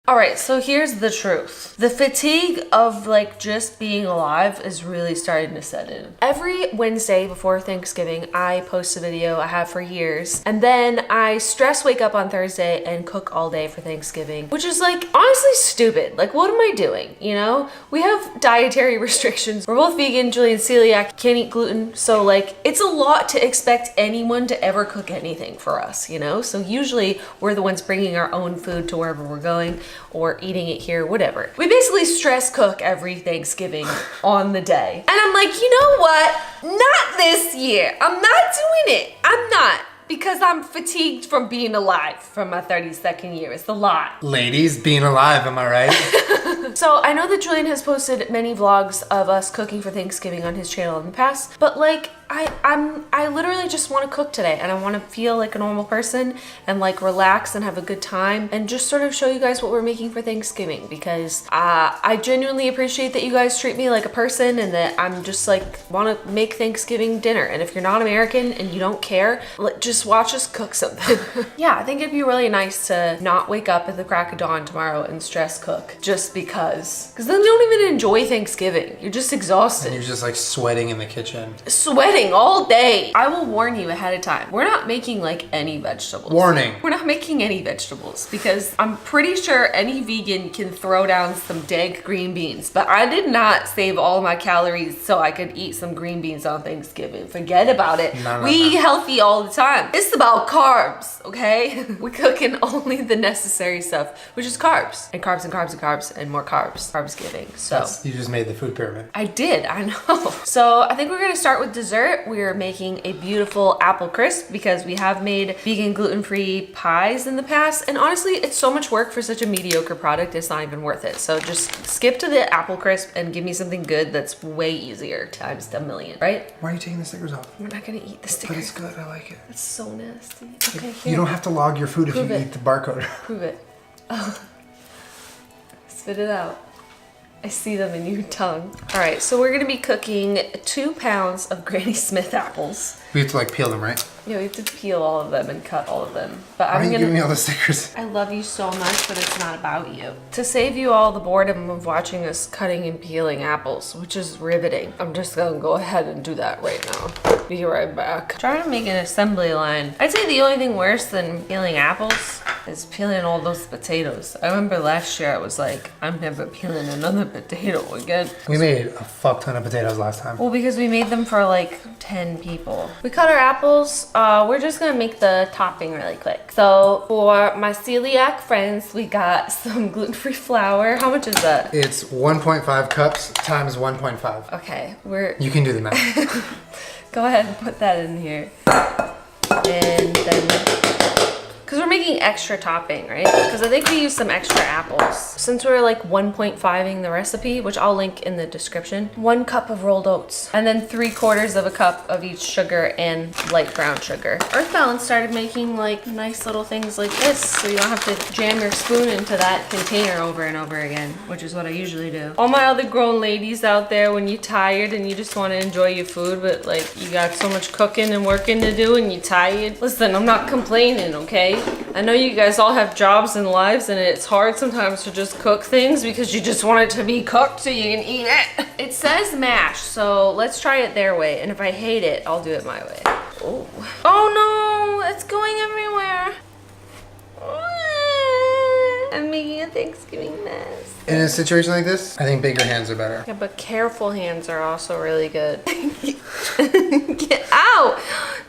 All right, so here's the truth. The fatigue of like just being alive is really starting to set in. Every Wednesday before Thanksgiving, I post a video I have for years, and then I stress wake up on Thursday and cook all day for Thanksgiving, which is like honestly stupid. Like, what am I doing? You know, we have dietary restrictions. We're both vegan, Julian celiac, can't eat gluten. So like, it's a lot to expect anyone to ever cook anything for us, you know? So usually we're the ones bringing our own food to wherever we're going, or eating it here, whatever. We basically stress cook every Thanksgiving on the day. And I'm like, you know what? Not this year. I'm not doing it. I'm not. Because I'm fatigued from being alive from my 32nd year. It's a lot. Ladies, being alive, am I right? So I know that Julian has posted many vlogs of us cooking for Thanksgiving on his channel in the past, but like I literally just want to cook today, and I want to feel like a normal person and like relax and have a good time and just sort of show you guys what we're making for Thanksgiving, because I genuinely appreciate that you guys treat me like a person and that I'm just like want to make Thanksgiving dinner. And if you're not American and you don't care, just watch us cook something. Yeah, I think it'd be really nice to not wake up at the crack of dawn tomorrow and stress cook just because then you don't even enjoy Thanksgiving. You're just exhausted. And you're just like sweating in the kitchen. Sweating all day. I will warn you ahead of time. We're not making like any vegetables. Warning. We're not making any vegetables because I'm pretty sure any vegan can throw down some dank green beans, but I did not save all my calories so I could eat some green beans on Thanksgiving. Forget about it. We eat healthy all the time. It's about carbs, okay? We're cooking only the necessary stuff, which is carbs and carbs and carbs and carbs and more carbs. Carbs giving. So you just made the food pyramid. I did, I know. So I think we're gonna start with dessert. We're making a beautiful apple crisp because we have made vegan gluten-free pies in the past, and honestly it's so much work for such a mediocre product, it's not even worth it. So just skip to the apple crisp and give me something good that's way easier times a million, right? Why are you taking the stickers off? We're not gonna eat the stickers. But it's good, I like it. It's so nasty. Okay, here. You don't have to log your food if you eat the barcode. Prove it. Oh. Spit it out. I see them in your tongue. All right, so we're gonna be cooking 2 pounds of Granny Smith apples. We have to like peel them, right? Yeah, we have to peel all of them and cut all of them. But Why are you giving me all the stickers? I love you so much, but it's not about you. To save you all the boredom of watching us cutting and peeling apples, which is riveting, I'm just gonna go ahead and do that right now. Be right back. Trying to make an assembly line. I'd say the only thing worse than peeling apples is peeling all those potatoes. I remember last year I was like, I'm never peeling another potato again. We made a fuck ton of potatoes last time. Well, because we made them for like 10 people. We cut our apples. We're just gonna make the topping really quick. So for my celiac friends, we got some gluten-free flour. How much is that? It's 1.5 cups times 1.5. Okay, You can do the math. Go ahead and put that in here. And then, because we're making extra topping, right? Because I think we used some extra apples. Since we're like 1.5ing the recipe, which I'll link in the description, 1 cup of rolled oats, and then 3/4 of a cup of each sugar and light brown sugar. Earth Balance started making like nice little things like this, so you don't have to jam your spoon into that container over and over again, which is what I usually do. All my other grown ladies out there, when you're tired and you just want to enjoy your food, but like you got so much cooking and working to do and you're tired, listen, I'm not complaining, okay? I know you guys all have jobs and lives, and it's hard sometimes to just cook things because you just want it to be cooked so you can eat it. It says mash, so let's try it their way, and if I hate it, I'll do it my way. Oh, oh no, it's going everywhere. I'm making a Thanksgiving mess. In a situation like this, I think bigger hands are better. Yeah, but careful hands are also really good. Get out!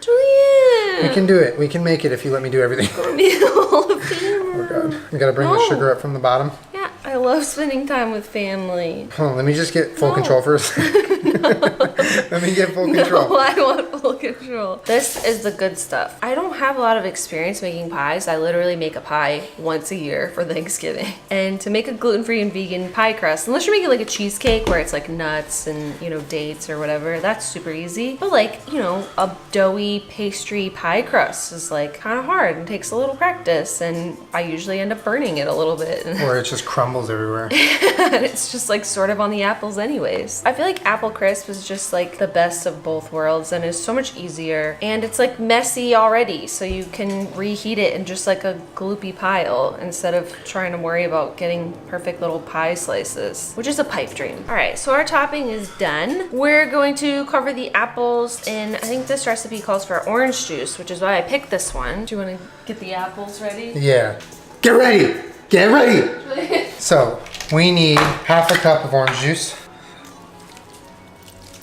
Julian! We can do it. We can make it if you let me do everything. Oh god. We gotta bring the sugar up from the bottom. Yeah, I love spending time with family. Hold on, let me just get full control first. Let me get full control. No, I want full control. This is the good stuff. I don't have a lot of experience making pies. I literally make a pie once a year for Thanksgiving. And to make a gluten-free and vegan pie crust, unless you're making like a cheesecake where it's like nuts and, you know, dates or whatever, that's super easy. But like, you know, a doughy pastry pie crust is like kind of hard and takes a little practice, and I usually end up burning it a little bit. Or it just crumbles everywhere. And it's just like sort of on the apples anyways. I feel like apple crisp crisp is just like the best of both worlds and is so much easier. And it's like messy already, so you can reheat it in just like a gloopy pile instead of trying to worry about getting perfect little pie slices, which is a pipe dream. All right, so our topping is done. We're going to cover the apples in, I think this recipe calls for orange juice, which is why I picked this one. Do you want to get the apples ready? Yeah. Get ready! Get ready! So, we need half a cup of orange juice.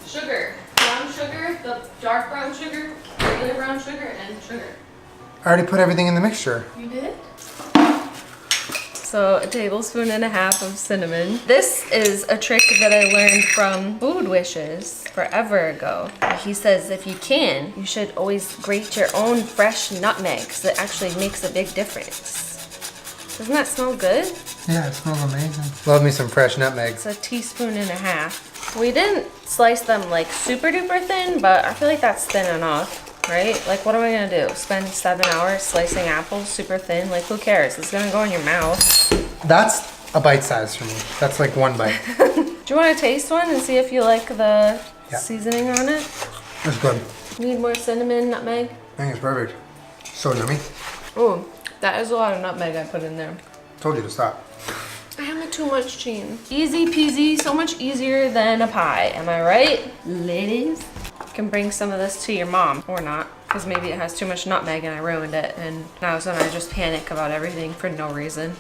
Sugar. Brown sugar, the dark brown sugar, regular brown sugar, and sugar. I already put everything in the mixture. You did? So a tablespoon and a half of cinnamon. This is a trick that I learned from Food Wishes forever ago. He says if you can, you should always grate your own fresh nutmeg because it actually makes a big difference. Doesn't that smell good? Yeah, it smells amazing. Love me some fresh nutmegs. It's a teaspoon and a half. We didn't slice them like super duper thin, but I feel like that's thin enough, right? Like what am I gonna do? Spend 7 hours slicing apples super thin? Like who cares? It's gonna go in your mouth. That's a bite size for me. That's like one bite. Do you want to taste one and see if you like the seasoning on it? That's good. Need more cinnamon, nutmeg? I think it's perfect. So yummy. Oh, that is a lot of nutmeg I put in there. Told you to stop. I have too much cheese. Easy peasy, so much easier than a pie. Am I right, ladies? You can bring some of this to your mom, or not, because maybe it has too much nutmeg and I ruined it, and now so I just panic about everything for no reason.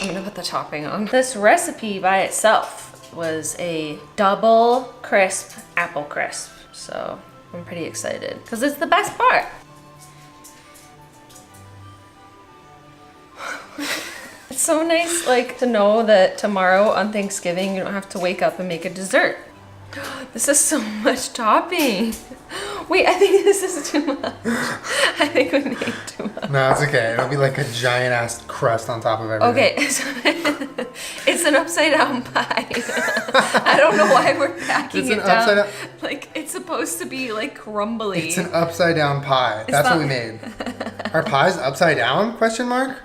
I'm gonna put the topping on. This recipe by itself was a double crisp apple crisp, so I'm pretty excited, because it's the best part. It's so nice, like, to know that tomorrow on Thanksgiving you don't have to wake up and make a dessert. This is so much topping. Wait, I think this is too much. I think we made too much. No, it's okay. It'll be like a giant ass crust on top of everything. Okay, so it's an upside down pie. I don't know why we're packing it down. Like, it's supposed to be like crumbly. It's an upside down pie. That's what we made. Our pie's upside down? Question mark?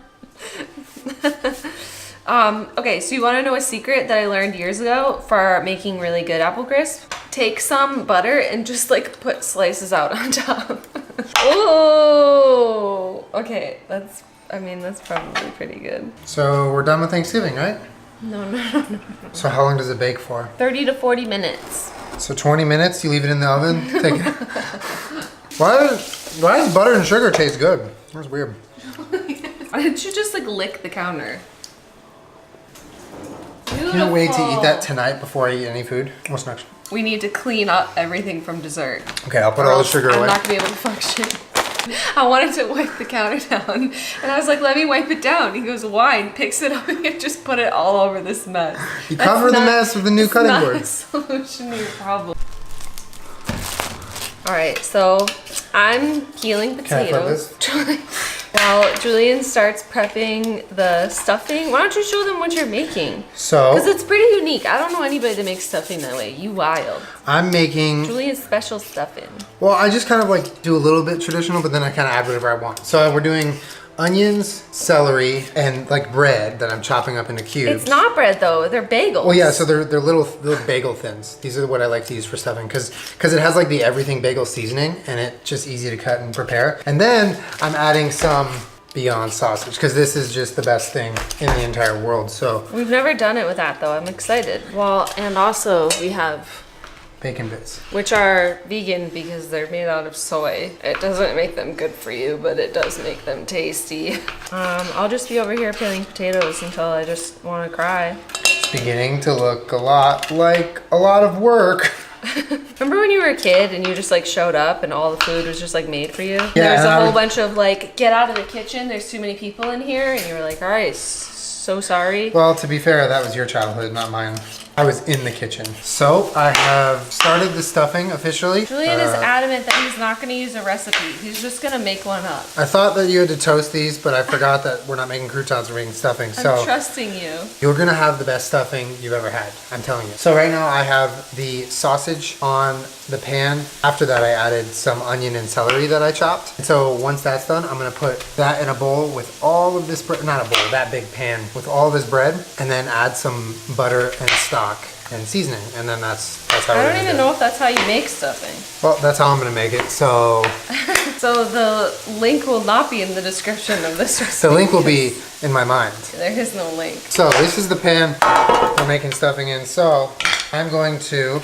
Okay, so you want to know a secret that I learned years ago for making really good apple crisp? Take some butter and just like put slices out on top. Oh, okay, that's probably pretty good. So we're done with Thanksgiving, right? No. So how long does it bake for? 30 to 40 minutes. So 20 minutes, you leave it in the oven? Take it. Why does butter and sugar taste good? That's weird. Why didn't you just like lick the counter? Can't wait to eat that tonight before I eat any food. What's next? We need to clean up everything from dessert. Okay, I'll put all the sugar away. I'm not gonna be able to function. I wanted to wipe the counter down, and I was like, let me wipe it down. He goes, why? And picks it up and just put it all over this mess. You cover the mess with the new cutting board. That's not a solution to your problem. All right, so I'm peeling potatoes. While Julian starts prepping the stuffing, why don't you show them what you're making? So, because it's pretty unique. I don't know anybody that makes stuffing that way. You wild. I'm making Julian's special stuffing. Well, I just kind of like do a little bit traditional, but then I kind of add whatever I want. So we're doing onions, celery, and like bread that I'm chopping up into cubes. It's not bread though, they're bagels. Well, yeah, so they're little bagel thins. These are what I like to use for stuffing because it has like the everything bagel seasoning and it's just easy to cut and prepare. And then I'm adding some Beyond sausage because this is just the best thing in the entire world. So we've never done it with that though. I'm excited. Well, and also we have bacon bits, which are vegan because they're made out of soy. It doesn't make them good for you, but it does make them tasty. I'll just be over here peeling potatoes until I just want to cry. It's beginning to look a lot like a lot of work. Remember when you were a kid and you just like showed up and all the food was just like made for you? Yeah, There was a whole bunch of like, get out of the kitchen, there's too many people in here, and you were like, all right, so sorry. Well, to be fair, that was your childhood, not mine. I was in the kitchen. So I have started the stuffing officially. Julian is adamant that he's not going to use a recipe. He's just going to make one up. I thought that you had to toast these, but I forgot that we're not making croutons, we're making stuffing. I'm trusting you. You're gonna have the best stuffing you've ever had, I'm telling you. So right now I have the sausage on the pan. After that I added some onion and celery that I chopped. And so once that's done, I'm gonna put that in a bowl with all of this bread, not a bowl, that big pan with all of this bread, and then add some butter and stock. and seasoning, and then that's how I we're don't gonna even do it. know if that's how you make stuffing. Well, that's how I'm gonna make it. So So the link will not be in the description of this recipe. the link will be in my mind. There is no link. So this is the pan we're making stuffing in. So I'm going to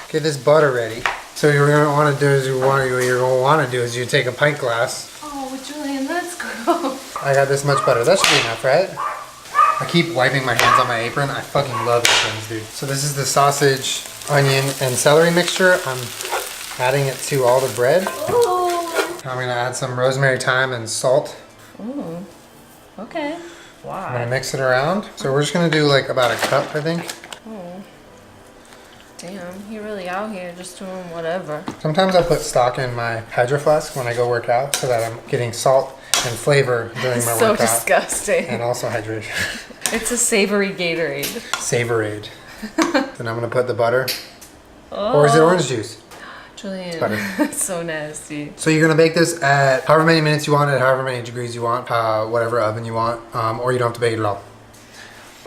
get this butter ready. So you're gonna want to do is you take a pint glass. Oh, Julian, that's gross. I got this much butter. That should be enough, right? I keep wiping my hands on my apron. I fucking love these things, dude. So this is the sausage, onion, and celery mixture. I'm adding it to all the bread. Ooh. I'm gonna add some rosemary, thyme, and salt. Ooh. Okay. I'm Why? gonna mix it around. So we're just gonna do like about a cup, I think. Oh. Damn, you're really out here just doing whatever. Sometimes I put stock in my Hydro Flask when I go work out so that I'm getting salt and flavor during my So workout. disgusting. And also hydration. It's a savory Gatorade. Savorade. Then I'm gonna put the butter. Oh. Or is it orange juice? Julian, Butter. that's so nasty. So you're gonna bake this at however many minutes you want, at however many degrees you want, whatever oven you want, or you don't have to bake it at all.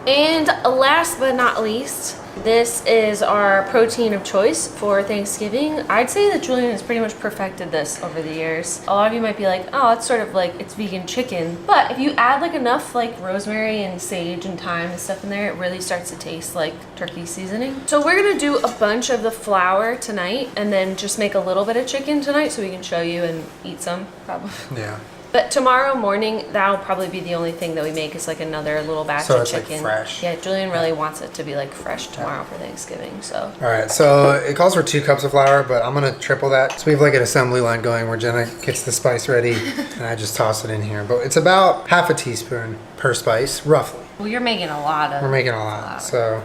And last but not least, this is our protein of choice for Thanksgiving. I'd say that Julian has pretty much perfected this over the years. A lot of you might be like, oh, it's sort of like, it's vegan chicken. But if you add like enough like rosemary and sage and thyme and stuff in there, it really starts to taste like turkey seasoning. So we're gonna do a bunch of the flour tonight and then just make a little bit of chicken tonight so we can show you and eat some probably. Yeah. But tomorrow morning, that'll probably be the only thing that we make is like another little batch So of it's, like, chicken. fresh. Yeah, Julian really wants it to be like fresh tomorrow for Thanksgiving. So All right, so it calls for 2 cups of flour, but I'm gonna triple that. So we have like an assembly line going where Jenna gets the spice ready and I just toss it in here. But it's about half a teaspoon per spice, roughly. well, you're making a lot of. We're making a lot, so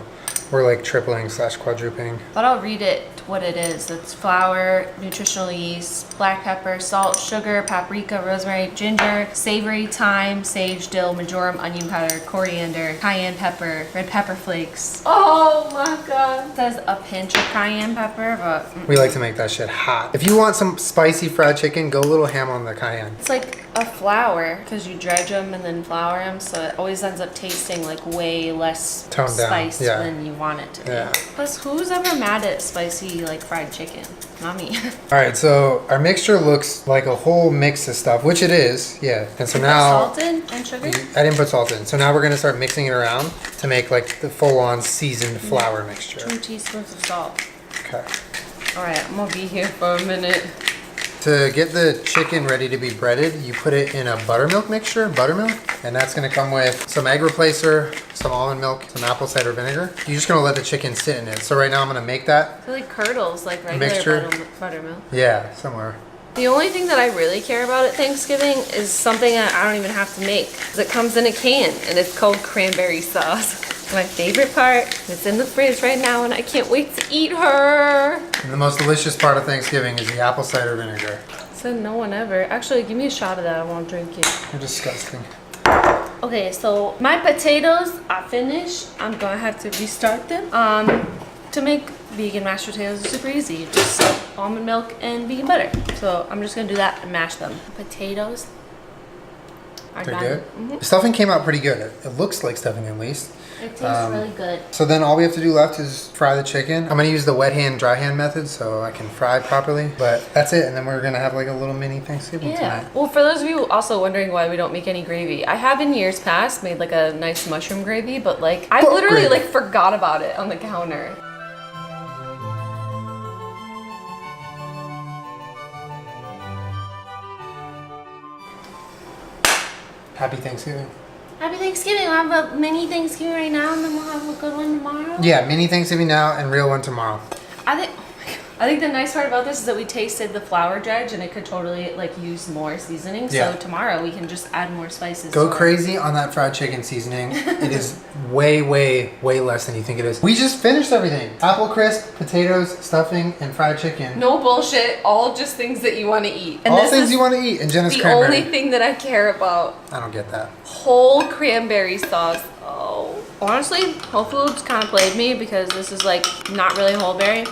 we're like tripling / quadrupling. But I'll read it what it is. It's flour, nutritional yeast, black pepper, salt, sugar, paprika, rosemary, ginger, savory, thyme, sage, dill, marjoram, onion powder, coriander, cayenne pepper, red pepper flakes. Oh my god. It says a pinch of cayenne pepper, but We like to make that shit hot. If you want some spicy fried chicken, go a little ham on the cayenne. it's like a flour because you dredge them and then flour them, so it always ends up tasting like way less Toned down, spiced yeah. than you want it to be. Yeah. Plus, who's ever mad at spicy like fried chicken? Not me. All right, so our mixture looks like a whole mix of stuff, which it is, yeah. And so now, Salted and sugar. I didn't put salt in. So now we're gonna start mixing it around to make like the full-on seasoned flour mixture. 2 teaspoons of salt. Okay. All right, I'm gonna be here for a minute. To get the chicken ready to be breaded, you put it in a buttermilk mixture, and that's gonna come with some egg replacer, some almond milk, some apple cider vinegar. You're just gonna let the chicken sit in it. So right now I'm gonna make that. So like curdles, like regular Mixture. buttermilk. Yeah, somewhere. The only thing that I really care about at Thanksgiving is something that I don't even have to make. 'Cause it comes in a can and it's called cranberry sauce. My favorite part. It's in the fridge right now and I can't wait to eat her. And the most delicious part of Thanksgiving is the apple cider vinegar. Said no one ever. Actually, give me a shot of that. I won't drink it. You're disgusting. Okay, so my potatoes are finished. I'm gonna have to restart them. To make vegan mashed potatoes is super easy. You just almond milk and vegan butter. So I'm just gonna do that and mash them. Potatoes are They're done. good? Mhm. The stuffing came out pretty good. It looks like stuffing at least. It tastes really good. So then all we have to do left is fry the chicken. I'm gonna use the wet hand, dry hand method so I can fry properly. But that's it, and then we're gonna have like a little mini Thanksgiving Yeah. tonight. Well, for those of you also wondering why we don't make any gravy, I have in years past made like a nice mushroom gravy, but like I What literally gravy? like forgot about it on the counter. Happy Thanksgiving. Happy Thanksgiving. We'll have a mini Thanksgiving right now and then we'll have a good one tomorrow. Yeah, mini Thanksgiving now and real one tomorrow. I think the nice part about this is that we tasted the flour dredge and it could totally like use more seasoning. Yeah. So tomorrow we can just add more spices. Go to it. crazy on that fried chicken seasoning. It is way, way, way less than you think it is. We just finished everything. Apple crisp, potatoes, stuffing, and fried chicken. No bullshit. All just things that you want to eat. And All this things is you want to eat. And Jenna's the cranberry. only thing that I care about. I don't get that. Whole cranberry sauce. Oh. Honestly, Whole Foods kind of played me because this is like not really whole berry.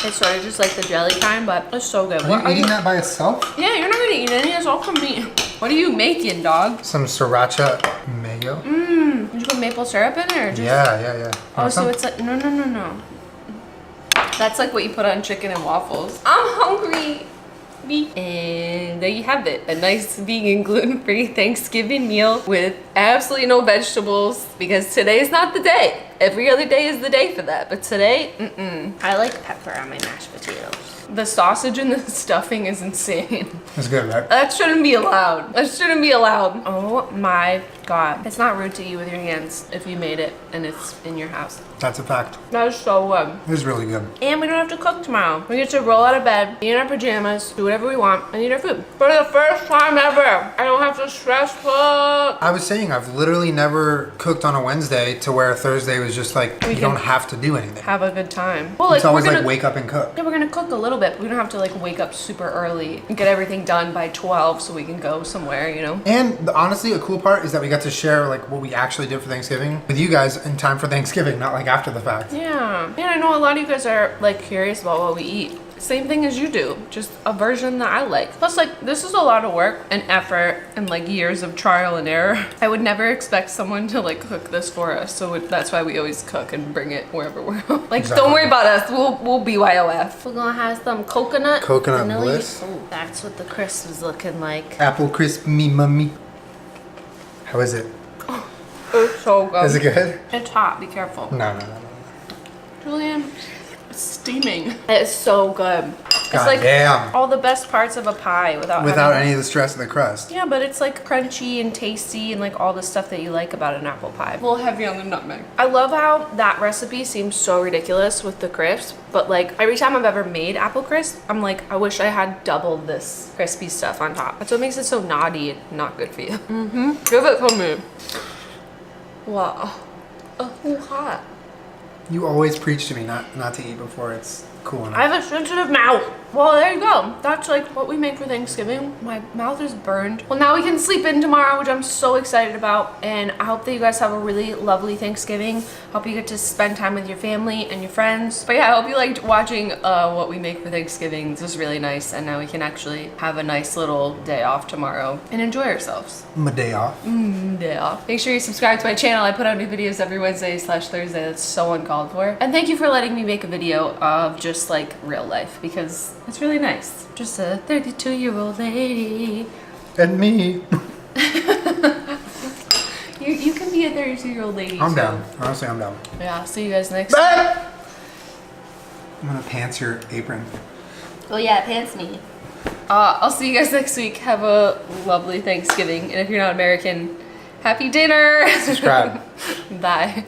It's sort of just like the jelly kind, but it's so good. Are you eating that by itself? Yeah, you're not gonna eat any. It's all from me. What are you making, dog? Some sriracha mayo. Did you put maple syrup in it or just? Yeah. Oh, Want so some? it's like, no. That's like what you put on chicken and waffles. I'm hungry. And there you have it. A nice vegan gluten-free Thanksgiving meal with absolutely no vegetables because today's not the day. Every other day is the day for that. But today, I like pepper on my mashed potatoes. The sausage and the stuffing is insane. It's good, right? That shouldn't be allowed. That shouldn't be allowed. Oh my God. It's not rude to eat with your hands if you made it and it's in your house. That's a fact. That is so good. It is really good. And we don't have to cook tomorrow. We get to roll out of bed, be in our pajamas, do whatever we want, and eat our food. For the first time ever, I don't have to stress cook. I was saying, I've literally never cooked on a Wednesday to where Thursday was just like, you don't have to do anything. Have a good time. Well, like, It's always we're gonna, like wake up and cook. yeah, we're gonna cook a little bit, but we don't have to like wake up super early and get everything done by 12 so we can go somewhere, you know? And honestly, a cool part is that we got to share like what we actually did for Thanksgiving with you guys in time for Thanksgiving, not like after the fact. Yeah. And I know a lot of you guys are like curious about what we eat. Same thing as you do, just a version that I like. Plus, like, this is a lot of work and effort and like years of trial and error. I would never expect someone to like cook this for us, so that's why we always cook and bring it wherever we're like. Exactly. Don't worry about us. We'll BYOF. We're gonna have some coconut vanilla. Bliss. Oh, that's what the crisp is looking like. Apple crisp me mummy. How is it? It's so good. Is it good? It's hot. Be careful. No. Julian, it's steaming. It's so good. It's God like damn. all the best parts of a pie without having, any of the stress of the crust. yeah, but it's like crunchy and tasty and like all the stuff that you like about an apple pie. A little heavy on the nutmeg. I love how that recipe seems so ridiculous with the crisp, but like every time I've ever made apple crisp, I'm like, I wish I had double this crispy stuff on top. That's what makes it so naughty and not good for you. Give it to me. Wow. Oh, hot. You always preach to me not to eat before it's cool enough. I have a sensitive mouth. Well, there you go. That's like what we make for Thanksgiving. My mouth is burned. Well, now we can sleep in tomorrow, which I'm so excited about. And I hope that you guys have a really lovely Thanksgiving. Hope you get to spend time with your family and your friends. But yeah, I hope you liked watching what we make for Thanksgiving. This was really nice. And now we can actually have a nice little day off tomorrow and enjoy ourselves. My day off. Day off. Make sure you subscribe to my channel. I put out new videos every Wednesday/Thursday. That's so uncalled for. And thank you for letting me make a video of just like real life because it's really nice. Just a 32-year-old lady. And me. You can be a 32-year-old lady. I'm too. down. Honestly, I'm down. Yeah, see you guys next I'm gonna pants your apron. Oh yeah, pants me. I'll see you guys next week. Have a lovely Thanksgiving. And if you're not American, happy dinner. Subscribe. Bye.